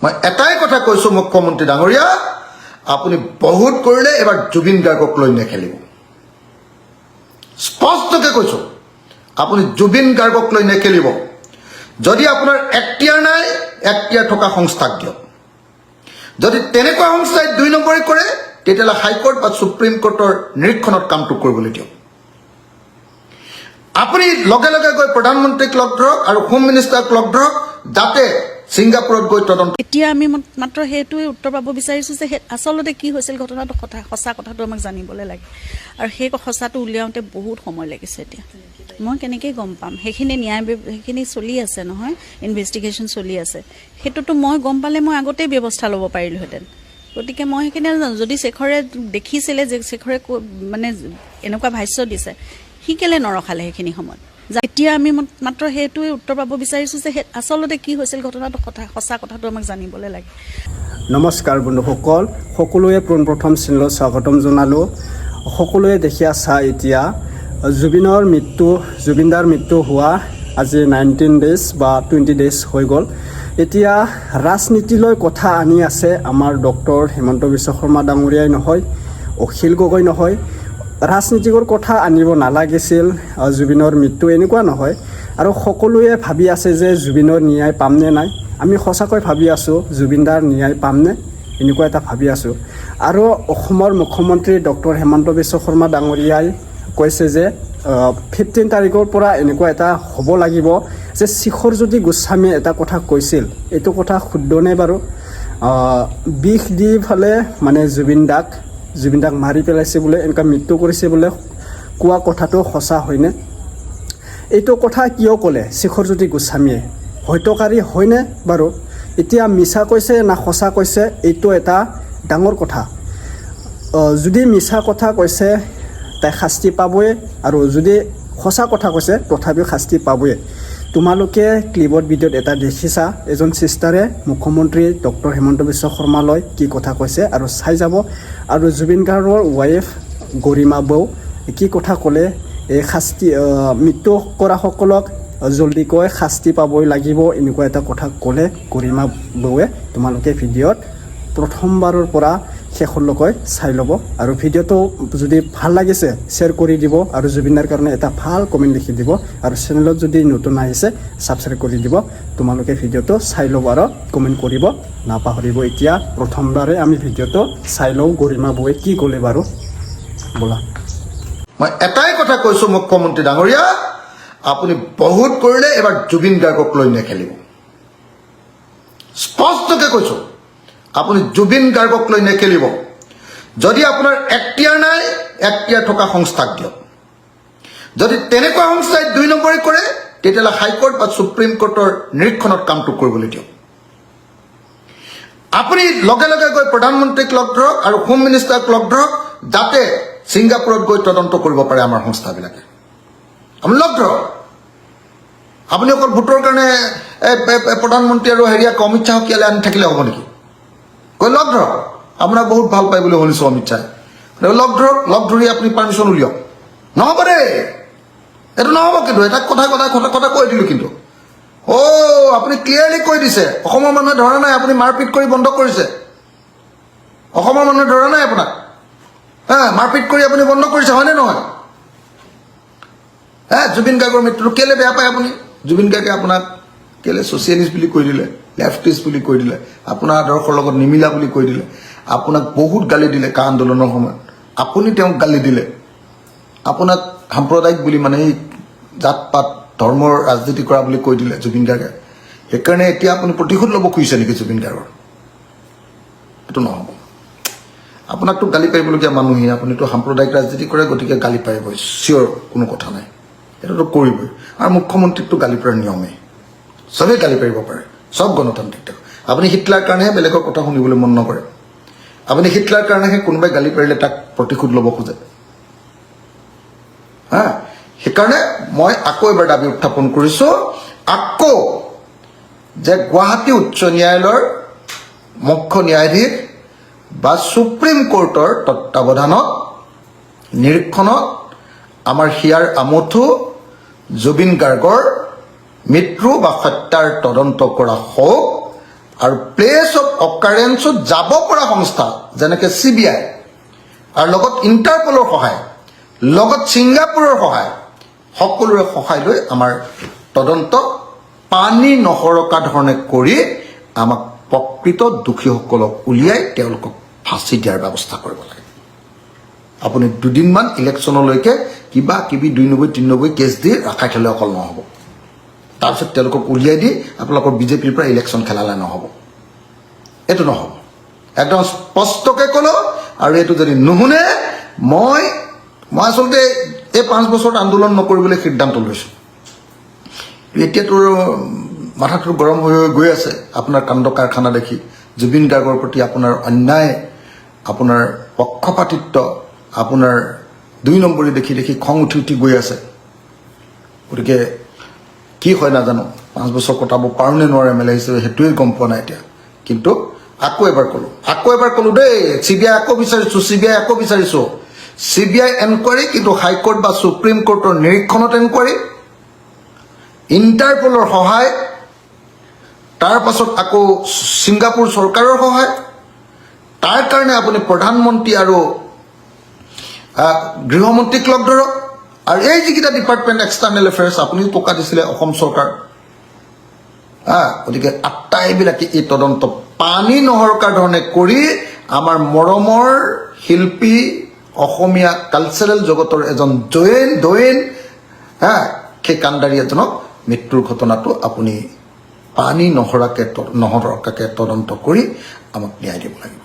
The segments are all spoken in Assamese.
মই এটাই কথা কৈছো মুখ্যমন্ত্ৰী ডাঙৰীয়া, আপুনি বহুত কৰিলে এবাৰ জুবিন গাৰ্গক লৈ নেখেলিব। স্পষ্টকৈ কৈছো, আপুনি জুবিন গাৰ্গক লৈ নেখেলিব। যদি আপোনাৰ এখতিয়াৰ নাই, এখতিয়াৰ থকা সংস্থাক দিয়ক। যদি তেনেকুৱা সংস্থাই ২ নম্বৰী কৰে, তেতিয়াহ'লে হাইকোৰ্ট বা সুপ্ৰিম কোৰ্টৰ নিৰীক্ষণত কামটো কৰিবলৈ দিয়ক। আপুনি লগে লগে গৈ প্ৰধানমন্ত্ৰীক লগ ধৰক আৰু হোম মিনিষ্টাৰক লগ ধৰক, যাতে ছিংগাপুৰত গৈ তদন্ত। এতিয়া আমি মাত্ৰ সেইটোৱে উত্তৰ পাব বিচাৰিছোঁ যে আচলতে কি হৈছিল ঘটনাটো, সঁচা কথাটো আমাক জানিবলৈ লাগে। আৰু সেই সঁচাটো উলিয়াওঁতে বহুত সময় লাগিছে। এতিয়া মই কেনেকৈ গম পাম? সেইখিনি চলি আছে নহয়, ইনভেষ্টিগেশ্যন চলি আছে। সেইটোতো মই গম পালে মই আগতেই ব্যৱস্থা ল'ব পাৰিলোহেঁতেন। গতিকে মই সেইখিনি নাজানো। যদি শেখৰে দেখিছিলে যে শেখৰে মানে এনেকুৱা ভাষ্য দিছে, সি কেলৈ নৰখালে সেইখিনি সময়ত? এতিয়া আমি মাত্ৰ সেইটোৱে উত্তৰ পাব বিচাৰিছোঁ যে আচলতে কি হৈছিল ঘটনাটো, সঁচা কথাটো আমাক জানিবলৈ লাগে। নমস্কাৰ বন্ধুসকল, সকলোৱে পোনপ্ৰথম চেনেলত স্বাগতম জনালোঁ। সকলোৱে দেখি আছা এতিয়া জুবিনদাৰ মৃত্যু হোৱা আজি 19 ডেজ বা 20 ডেজ হৈ গ'ল। এতিয়া ৰাজনীতিলৈ কথা আনি আছে আমাৰ ডক্টৰ হিমন্ত বিশ্ব শৰ্মা ডাঙৰীয়াই নহয়, অখিল গগৈ নহয়। ৰাজনীতিকৰ কথা আনিব নালাগিছিল। জুবিনৰ মৃত্যু এনেকুৱা নহয়। আৰু সকলোৱে ভাবি আছে যে জুবিনৰ ন্যায় পামনে নাই। আমি সঁচাকৈ ভাবি আছোঁ জুবিনদাৰ ন্যায় পামনে, এনেকুৱা এটা ভাবি আছোঁ। আৰু অসমৰ মুখ্যমন্ত্ৰী ডক্টৰ হিমন্ত বিশ্ব শৰ্মা ডাঙৰীয়াই কৈছে যে 15 তাৰিখৰ পৰা এনেকুৱা এটা হ'ব লাগিব যে শিখৰজ্যোতি গোস্বামীয়ে এটা কথা কৈছিল, এইটো কথা শুদ্ধনে বাৰু? বিষ দি ফালে মানে জুবিন দাক মাৰি পেলাইছে বোলে, এনেকুৱা মৃত্যু কৰিছে বোলে, কোৱা কথাটো সঁচা হয়নে? এইটো কথা কিয় ক'লে শিখৰজ্যোতি গোস্বামীয়ে? হত্যকাৰী হয়নে বাৰু? এতিয়া মিছা কৈছে না সঁচা কৈছে, এইটো এটা ডাঙৰ কথা। যদি মিছা কথা কৈছে তাই শাস্তি পাবই, আৰু যদি সঁচা কথা কৈছে তথাপিও শাস্তি পাবই। তোমালোকে ক্লিপত ভিডিঅ'ত এটা দেখিছা, এজন চিষ্টাৰে মুখ্যমন্ত্ৰী ডক্টৰ হিমন্ত বিশ্ব শৰ্মালৈ কি কথা কৈছে, আৰু চাই যাব। আৰু জুবিন গাৰ্গৰ ৱাইফ গৰিমা বৌ কি কথা ক'লে, এই মৃত্যু কৰাসকলক জল্দিকৈ শাস্তি পাবই লাগিব, এনেকুৱা এটা কথা ক'লে গৰিমা বৌৱে। তোমালোকে ভিডিঅ'ত প্ৰথমবাৰৰ পৰা শেষলৈকে চাই ল'ব। আৰু ভিডিঅ'টো যদি ভাল লাগিছে শ্বেয়াৰ কৰি দিব, আৰু জুবিনদাৰ কাৰণে এটা ভাল কমেণ্ট লিখি দিব। আৰু চেনেলত যদি নতুন আহিছে ছাবস্ক্ৰাইব কৰি দিব। তোমালোকে ভিডিঅ'টো চাই ল'ব আৰু কমেণ্ট কৰিব নাপাহৰিব। এতিয়া প্ৰথমবাৰে আমি ভিডিঅ'টো চাই লওঁ গৰিমা বৌৱে কি ক'লে বাৰু, ব'লা। মই এটাই কথা কৈছো মুখ্যমন্ত্ৰী ডাঙৰীয়া, আপুনি বহুত কৰিলে এবাৰ জুবিন গাৰ্গক লৈ নেখেলিব। স্পষ্টকৈ কৈছো, আপুনি জুবিন গাৰ্গক লৈ নেখেলিব। যদি আপোনাৰ এখতিয়াৰ নাই, এখতিয়াৰ থকা সংস্থাক দিয়ক। যদি তেনেকুৱা সংস্থাই ২ নম্বৰী কৰে, তেতিয়াহ'লে হাইকোৰ্ট বা সুপ্ৰিম কোৰ্টৰ নিৰীক্ষণত কামটো কৰিবলৈ দিয়ক। আপুনি লগে লগে গৈ প্ৰধানমন্ত্ৰীক লগ ধৰক আৰু হোম মিনিষ্টাৰক লগ ধৰক, যাতে ছিংগাপুৰত গৈ তদন্ত কৰিব পাৰে আমাৰ সংস্থাবিলাকে। আপুনি লগ ধৰক। আপুনি অকল ভোটৰ কাৰণে প্ৰধানমন্ত্ৰী আৰু অমিত শ্বাহক ইয়ালৈ আনি থাকিলে হ'ব নেকি? গৈ লগ ধৰক। আপোনাক বহুত ভাল পায় বুলি শুনিছোঁ অমিত শ্বাহে। লগ ধৰক, লগ ধৰি আপুনি পাৰ্মিশ্যন উলিয়াওক। নহ'ব দেই, এইটো নহ'ব। কিন্তু এটা কথা কৈ দিলোঁ। কিন্তু আপুনি ক্লিয়াৰলি কৈ দিছে, অসমৰ মানুহে ধৰা নাই আপুনি মাৰপিট কৰি বন্ধ কৰিছে। অসমৰ মানুহে ধৰা নাই আপোনাক, মাৰপিট কৰি আপুনি বন্ধ কৰিছে, হয়নে নহয়? জুবিন গাৰ্গৰ মৃত্যুটো কেলৈ বেয়া পায় আপুনি? জুবিন গাৰ্গে আপোনাক কেলৈ ছ'চিয়েলিষ্ট বুলি কৈ দিলে, লেফটিষ্ট বুলি কৈ দিলে, আপোনাৰ আদৰ্শৰ লগত নিমিলা বুলি কৈ দিলে, আপোনাক বহুত গালি দিলে কা আন্দোলনৰ সময়ত, আপুনি তেওঁক গালি দিলে, আপোনাক সাম্প্ৰদায়িক বুলি মানে এই জাত পাত ধৰ্মৰ ৰাজনীতি কৰা বুলি কৈ দিলে জুবিন গাৰ্গে। সেইকাৰণে এতিয়া আপুনি প্ৰতিশোধ ল'ব খুজিছে নেকি জুবিন গাৰ্গৰ? এইটো নহ'ব। আপোনাকতো গালি পাৰিবলগীয়া মানুহেই, আপুনিতো সাম্প্ৰদায়িক ৰাজনীতি কৰে, গতিকে গালি পাৰিবই, চিয়'ৰ, কোনো কথা নাই, এইটোতো কৰিবই। আৰু মুখ্যমন্ত্ৰীকতো গালি পৰাৰ নিয়মেই, চবেই গালি পাৰিব পাৰে, চব গণতান্ত্ৰিক দেশ। আপুনি হিটলাৰ কাৰণেহে বেলেগৰ কথা শুনিবলৈ মন নকৰে। আপুনি হিটলাৰ কাৰণেহে কোনোবাই গালি পাৰিলে তাক প্ৰতিশোধ ল'ব খোজে। সেইকাৰণে মই আকৌ এবাৰ দাবী উত্থাপন কৰিছোঁ, আকৌ যে গুৱাহাটী উচ্চ ন্যায়ালয়ৰ মুখ্য ন্যায়াধীশ বা সুপ্ৰিম কোৰ্টৰ তত্বাৱধানত নিৰীক্ষণত আমাৰ হিয়াৰ আমঠু জুবিন গাৰ্গৰ মৃত্যু বা হত্যাৰ তদন্ত কৰা হওক, আৰু প্লেচ অফ অকাৰেঞ্চত যাব পৰা সংস্থা যেনেকৈ CBI আৰু লগত ইণ্টাৰপলৰ সহায় লগত ছিংগাপুৰৰ সহায় সকলোৰে সহায় লৈ আমাৰ তদন্ত পানী নসৰকা ধৰণে কৰি আমাক প্ৰকৃত দোষীসকলক উলিয়াই তেওঁলোকক ফাঁচি দিয়াৰ ব্যৱস্থা কৰিব লাগে আপুনি দুদিনমান ইলেকশ্যনলৈকে কিবা কিবি 290 390 কেছ দি ৰাখাই থ'লে অকল নহ'ব তাৰপিছত তেওঁলোকক উলিয়াই দি আপোনালোকৰ বিজেপিৰ পৰা ইলেকশ্যন খেলালে নহ'ব এইটো নহ'ব একদম স্পষ্টকৈ ক'লো আৰু এইটো যদি নুশুনে মই আচলতে এই 5 বছৰত আন্দোলন নকৰিবলৈ সিদ্ধান্ত লৈছোঁ এতিয়াতো মাথাটো গৰম হৈ গৈ আছে আপোনাৰ কাণ্ড কাৰখানা দেখি জুবিন গাৰ্গৰ প্ৰতি আপোনাৰ অন্যায় আপোনাৰ পক্ষপাতিত্ব আপোনাৰ 2 নম্বৰী দেখি খং উঠি গৈ আছে গতিকে কি হয় নাজানো 5 বছৰ কটাব পাৰোঁ নে নোৱাৰে MLA হিচাপে সেইটোৱে গম পোৱা নাই এতিয়া কিন্তু আকৌ এবাৰ ক'লো দেই CBI আকৌ বিচাৰিছোঁ CBI এনকুৱাৰী কিন্তু হাইকোৰ্ট বা সুপ্ৰিম কোৰ্টৰ নিৰীক্ষণত এনকুৱাৰী ইণ্টাৰপলৰ সহায় তাৰ পাছত আকৌ ছিংগাপুৰ চৰকাৰৰ সহায় তাৰ কাৰণে আপুনি প্ৰধানমন্ত্ৰী আৰু গৃহমন্ত্ৰীক লগ ধৰক আৰু এই যিকেইটা ডিপাৰ্টমেণ্ট এক্সটাৰ্নেল এফেয়াৰ্ছ আপুনি টকা দিছিলে অসম চৰকাৰ গতিকে আটাইবিলাকে এই তদন্ত পানী নহৰকাৰ ধৰণে কৰি আমাৰ মৰমৰ শিল্পী অসমীয়া কালচাৰেল জগতৰ এজন দৈন সেই কাণ্ডাৰী এজনক মৃত্যুৰ ঘটনাটো আপুনি পানী নহৰকাকে তদন্ত কৰি আমাক ন্যায় দিব লাগিব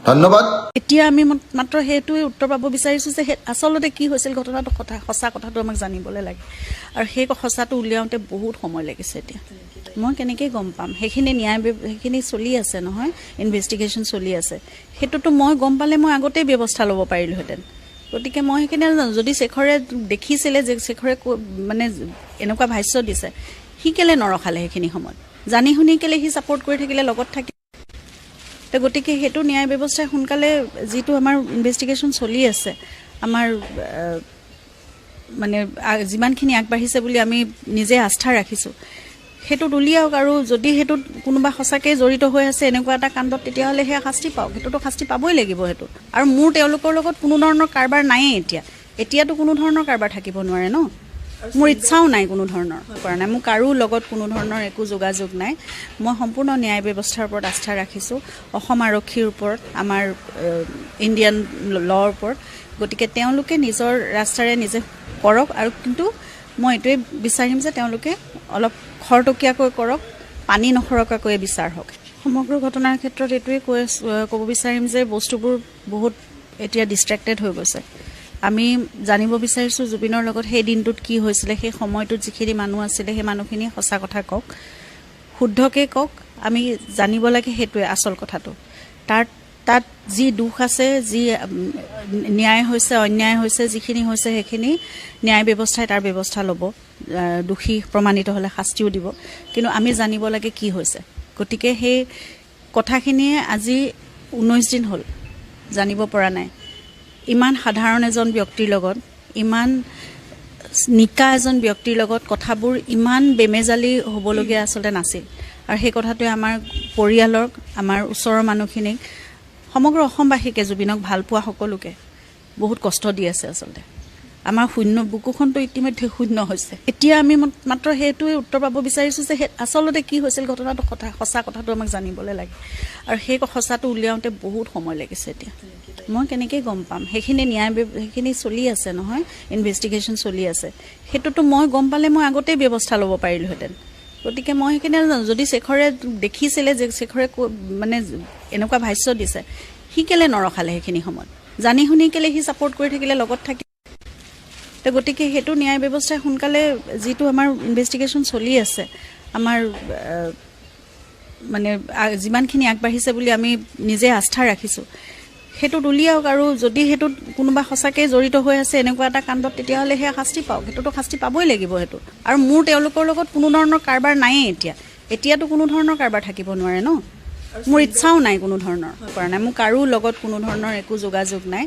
ধন্যবাদ এতিয়া আমি মাত্ৰ সেইটোৱে উত্তৰ পাব বিচাৰিছোঁ যে আচলতে কি হৈছিল ঘটনাটো সঁচা কথাটো আমাক জানিবলৈ লাগে আৰু সেই সঁচাটো উলিয়াওঁতে বহুত সময় লাগিছে এতিয়া মই কেনেকৈ গম পাম সেইখিনি চলি আছে নহয় ইনভেষ্টিগেশ্যন চলি আছে সেইটোতো মই গম পালে মই আগতেই ব্যৱস্থা ল'ব পাৰিলোহেঁতেন গতিকে মই সেইখিনি নাজানো যদি শেখৰে দেখিছিলে যে শেখৰে মানে এনেকুৱা ভাষ্য দিছে সি কেলে নৰখালে সেইখিনি সময়ত জানি শুনি কেলে সি ছাপোৰ্ট কৰি থাকিলে লগত থাকি গতিকে সেইটো ন্যায় ব্যৱস্থাই সোনকালে যিটো আমাৰ ইনভেষ্টিগেশ্যন চলি আছে আমাৰ মানে যিমানখিনি আগবাঢ়িছে বুলি আমি নিজে আস্থা ৰাখিছোঁ সেইটোত উলিয়াওক আৰু যদি সেইটোত কোনোবা সঁচাকৈ জড়িত হৈ আছে এনেকুৱা এটা কাণ্ডত তেতিয়াহ'লে সেয়া শাস্তি পাওক সেইটোতো শাস্তি পাবই লাগিব সেইটো আৰু মোৰ তেওঁলোকৰ লগত কোনো ধৰণৰ কাৰবাৰ নায়েই এতিয়াতো কোনো ধৰণৰ কাৰবাৰ থাকিব নোৱাৰে ন মোৰ ইচ্ছাও নাই কোনো ধৰণৰ কৰা নাই মোৰ কাৰো লগত কোনো ধৰণৰ একো যোগাযোগ নাই মই সম্পূৰ্ণ ন্যায় ব্যৱস্থাৰ ওপৰত আস্থা ৰাখিছোঁ অসম আৰক্ষীৰ ওপৰত আমাৰ ইণ্ডিয়ান ল'ৰ ওপৰত গতিকে তেওঁলোকে নিজৰ ৰাস্তাৰে নিজে কৰক আৰু কিন্তু মই এইটোৱে বিচাৰিম যে তেওঁলোকে অলপ খৰতকীয়াকৈ কৰক পানী নসৰকাকৈ বিচাৰ হওক সমগ্ৰ ঘটনাৰ ক্ষেত্ৰত এইটোৱে ক'ব বিচাৰিম যে বস্তুবোৰ বহুত এতিয়া ডিষ্ট্ৰেক্টেড হৈ গৈছে আমি জানিব বিচাৰিছোঁ জুবিনৰ লগত সেই দিনটোত কি হৈছিলে সেই সময়টোত যিখিনি মানুহ আছিলে সেই মানুহখিনিয়ে সঁচা কথা কওক শুদ্ধকৈ কওক আমি জানিব লাগে সেইটোৱে আচল কথাটো তাত যি দুখ আছে যি ন্যায় হৈছে অন্যায় হৈছে যিখিনি হৈছে সেইখিনি ন্যায় ব্যৱস্থাই তাৰ ব্যৱস্থা ল'ব দোষী প্ৰমাণিত হ'লে শাস্তিও দিব কিন্তু আমি জানিব লাগে কি হৈছে গতিকে সেই কথাখিনিয়ে আজি 19 দিন হ'ল জানিব পৰা নাই ইমান সাধাৰণ এজন ব্যক্তিৰ লগত ইমান নিকা এজন ব্যক্তিৰ লগত কথাবোৰ ইমান বেমেজালি হ'বলগীয়া আচলতে নাছিল আৰু সেই কথাটোৱে আমাৰ পৰিয়ালক আমাৰ ওচৰৰ মানুহখিনিক সমগ্ৰ অসমবাসীকে জুবিনক ভাল পোৱা সকলোকে বহুত কষ্ট দি আছে আচলতে আমাৰ বুকুখনটো ইতিমধ্যে শূন্য হৈছে এতিয়া আমি মাত্ৰ সেইটোৱে উত্তৰ পাব বিচাৰিছোঁ যে আচলতে কি হৈছিল ঘটনাটো সঁচা কথাটো আমাক জানিবলৈ লাগে আৰু সেই সঁচাটো উলিয়াওঁতে বহুত সময় লাগিছে এতিয়া মই কেনেকৈ গম পাম সেইখিনি চলি আছে নহয় ইনভেষ্টিগেশ্যন চলি আছে সেইটোতো মই গম পালে মই আগতেই ব্যৱস্থা ল'ব পাৰিলোহেঁতেন গতিকে মই সেইখিনি নাজানো যদি শেখৰে দেখিছিলে যে শেখৰে মানে এনেকুৱা ভাষ্য দিছে সি কেলে নৰখালে সেইখিনি সময়ত জানি শুনি কেলে সি ছাপোৰ্ট কৰি থাকিলে লগত থাকি গতিকে সেইটো ন্যায় ব্যৱস্থাই সোনকালে যিটো আমাৰ ইনভেষ্টিগেশ্যন চলি আছে আমাৰ মানে যিমানখিনি আগবাঢ়িছে বুলি আমি নিজে আস্থা ৰাখিছোঁ সেইটোত উলিয়াওক আৰু যদি সেইটোত কোনোবা সঁচাকৈ জড়িত হৈ আছে এনেকুৱা এটা কাণ্ডত তেতিয়াহ'লে সেয়া শাস্তি পাওক সেইটোতো শাস্তি পাবই লাগিব সেইটো আৰু মোৰ তেওঁলোকৰ লগত কোনো ধৰণৰ কাৰবাৰ নায়েই এতিয়াতো কোনো ধৰণৰ কাৰবাৰ থাকিব নোৱাৰে ন মোৰ ইচ্ছাও নাই কোনো ধৰণৰ কৰা নাই মোৰ কাৰো লগত কোনো ধৰণৰ একো যোগাযোগ নাই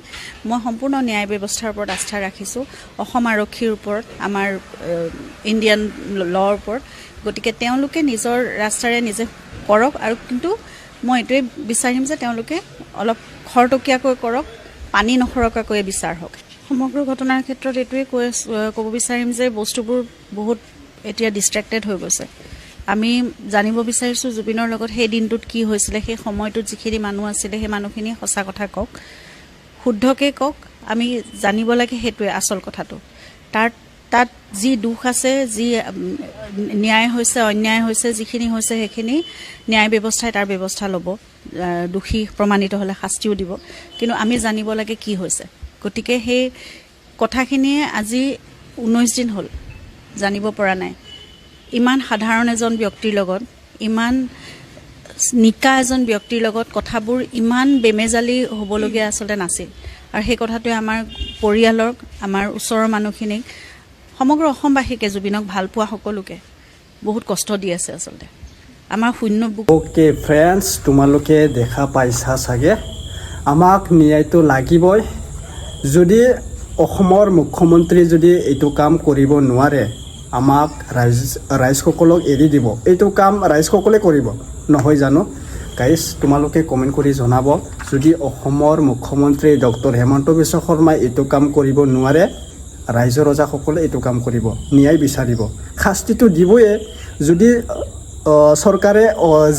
মই সম্পূৰ্ণ ন্যায় ব্যৱস্থাৰ ওপৰত আস্থা ৰাখিছোঁ অসম আৰক্ষীৰ ওপৰত আমাৰ ইণ্ডিয়ান ল'ৰ ওপৰত গতিকে তেওঁলোকে নিজৰ ৰাস্তাৰে নিজে কৰক আৰু কিন্তু মই এইটোৱে বিচাৰিম যে তেওঁলোকে অলপ খৰতকীয়াকৈ কৰক, পানী নসৰকাকৈ বিচাৰ হওক। সমগ্ৰ ঘটনাৰ ক্ষেত্ৰত এইটোৱে ক'ব বিচাৰিম যে বস্তুবোৰ বহুত এতিয়া ডিষ্ট্ৰেক্টেড হৈ গৈছে। আমি জানিব বিচাৰিছোঁ জুবিনৰ লগত সেই দিনটোত কি হৈছিলে, সেই সময়টোত যিখিনি মানুহ আছিলে সেই মানুহখিনিয়ে সঁচা কথা কওক, শুদ্ধকৈ কওক। আমি জানিব লাগে, সেইটোৱে আচল কথাটো। তাত যি দুখ আছে, যি ন্যায় হৈছে, অন্যায় হৈছে, যিখিনি হৈছে সেইখিনি ন্যায় ব্যৱস্থাই তাৰ ব্যৱস্থা ল'ব। দোষী প্ৰমাণিত হ'লে শাস্তিও দিব। কিন্তু আমি জানিব লাগে কি হৈছে। গতিকে সেই কথাখিনিয়ে আজি 19 দিন হ'ল জানিব পৰা নাই। ইমান সাধাৰণ এজন ব্যক্তিৰ লগত, ইমান নিকা এজন ব্যক্তিৰ লগত কথাবোৰ ইমান বেমেজালি হ'বলগীয়া আচলতে নাছিল। আৰু সেই কথাটোৱে আমাৰ পৰিয়ালক, আমাৰ ওচৰৰ মানুহখিনিক, সমগ্ৰ অসমবাসীকে, জুবিনক ভাল পোৱা সকলোকে বহুত কষ্ট দি আছে আচলতে। আমাৰ শূন্য বুক। অ'কে ফ্ৰেণ্ডছ, তোমালোকে দেখা পাইছা চাগে, আমাক ন্যায়টো লাগিবই। যদি অসমৰ মুখ্যমন্ত্ৰী যদি এইটো কাম কৰিব নোৱাৰে, আমাক ৰাইজসকলক এৰি দিব। এইটো কাম ৰাইজসকলে কৰিব নহয় জানো? গাইজ, তোমালোকে কমেণ্ট কৰি জনাব, যদি অসমৰ মুখ্যমন্ত্ৰী ডক্টৰ হিমন্ত বিশ্ব শৰ্মাই এইটো কাম কৰিব নোৱাৰে, ৰাইজৰ ৰজাসকলে এইটো কাম কৰিব, ন্যায় বিচাৰিব, শাস্তিটো দিবই। যদি চৰকাৰে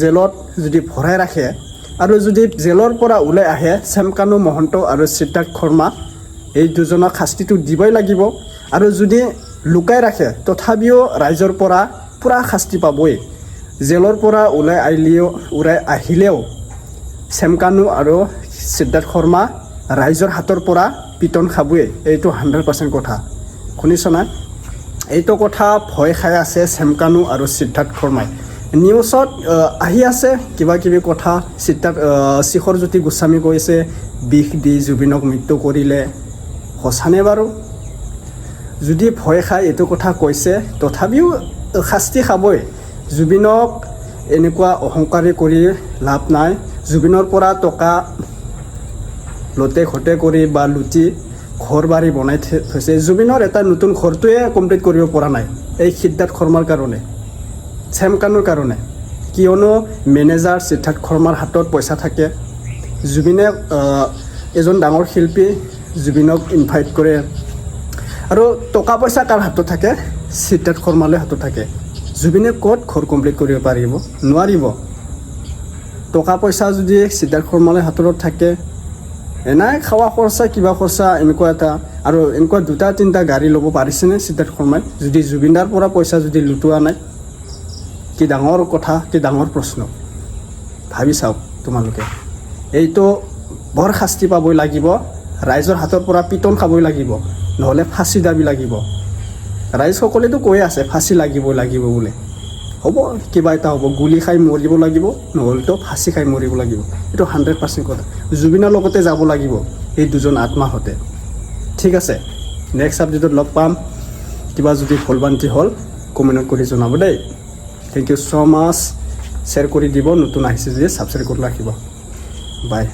জেলত যদি ভৰাই ৰাখে আৰু যদি জেলৰ পৰা ওলাই আহে চেমকানু মহন্ত আৰু সিদ্ধাৰ্থ শৰ্মা, এই দুজনক শাস্তিটো দিবই লাগিব। আৰু যদি লুকাই ৰাখে তথাপিও ৰাইজৰ পৰা পূৰা শাস্তি পাবই। জেলৰ পৰা ওলাই আহিলেও চেমকানু আৰু সিদ্ধাৰ্থ শৰ্মা ৰাইজৰ হাতৰ পৰা পিটন খাবই। এইটো 100% কথা, শুনিছনা? এইটো কথা ভয় খাই আছে চেমকানু আৰু সিদ্ধাৰ্থ শৰ্মাই। নিউজত আহি আছে কিবা কিবি কথা। শিখৰজ্যোতি গোস্বামী কৈছে বিষ দি জুবিনক মৃত্যু কৰিলে। সঁচানে বাৰু? যদি ভয় খাই এইটো কথা কৈছে, তথাপিও শাস্তি খাবই। জুবিনক এনেকুৱা অহংকাৰী কৰি লাভ নাই। জুবিনৰ পৰা টকা লতে ঘটে কৰি বা লুটি ঘৰ বাৰী বনাই থৈছে। জুবিনৰ এটা নতুন ঘৰটোৱে কমপ্লিট কৰিব পৰা নাই এই সিদ্ধাৰ্থ শৰ্মাৰ কাৰণে, চেমকানুৰ কাৰণে। কিয়নো মেনেজাৰ সিদ্ধাৰ্থ শৰ্মাৰ হাতত পইচা থাকে। জুবিনে এজন ডাঙৰ শিল্পী, জুবিনক ইনভাইট কৰে। আৰু টকা পইচা কাৰ হাতত থাকে? সিদ্ধাৰ্থ শৰ্মালৈ হাতত থাকে। জুবিনে ক'ত ঘৰ কমপ্লিট কৰিব পাৰিব? নোৱাৰিব। টকা পইচা যদি সিদ্ধাৰ্থ শৰ্মালৈ হাতত থাকে, এনাই খাৱা খৰচা, কিবা খৰচা, এনেকুৱা এটা আৰু এনেকুৱা 2-3টা গাড়ী ল'ব পাৰিছেনে সিদ্ধাৰ্থ শৰ্মাই যদি জুবিনদাৰ পৰা পইচা যদি লুটোৱা নাই? কি ডাঙৰ কথা, কি ডাঙৰ প্ৰশ্ন। ভাবি চাওক তোমালোকে। এইটো বৰ শাস্তি পাবই লাগিব। ৰাইজৰ হাতৰ পৰা পিটন খাবই লাগিব, নহ'লে ফাঁচি দাবী লাগিব। ৰাইজসকলেতো কৈ আছে ফাঁচি লাগিব বোলে। হ'ব, কিবা এটা হ'ব, গুলি খাই মৰিব লাগিব, নহ'লেতো ফাঁচি খাই মৰিব লাগিব। এইটো 100% কথা। জুবিনৰ লগতে যাব লাগিব এই দুজন আত্মাহঁতে। ঠিক আছে, নেক্সট আপডেটত লগ পাম। কিবা যদি ভুলভ্ৰান্তি হ'ল কমেণ্ট কৰি জনাব দেই। Thank you so' much. Share কৰি দিব, নতুন আহিছে যদি ছাবস্ক্ৰাইব কৰি ৰাখিব। বাই।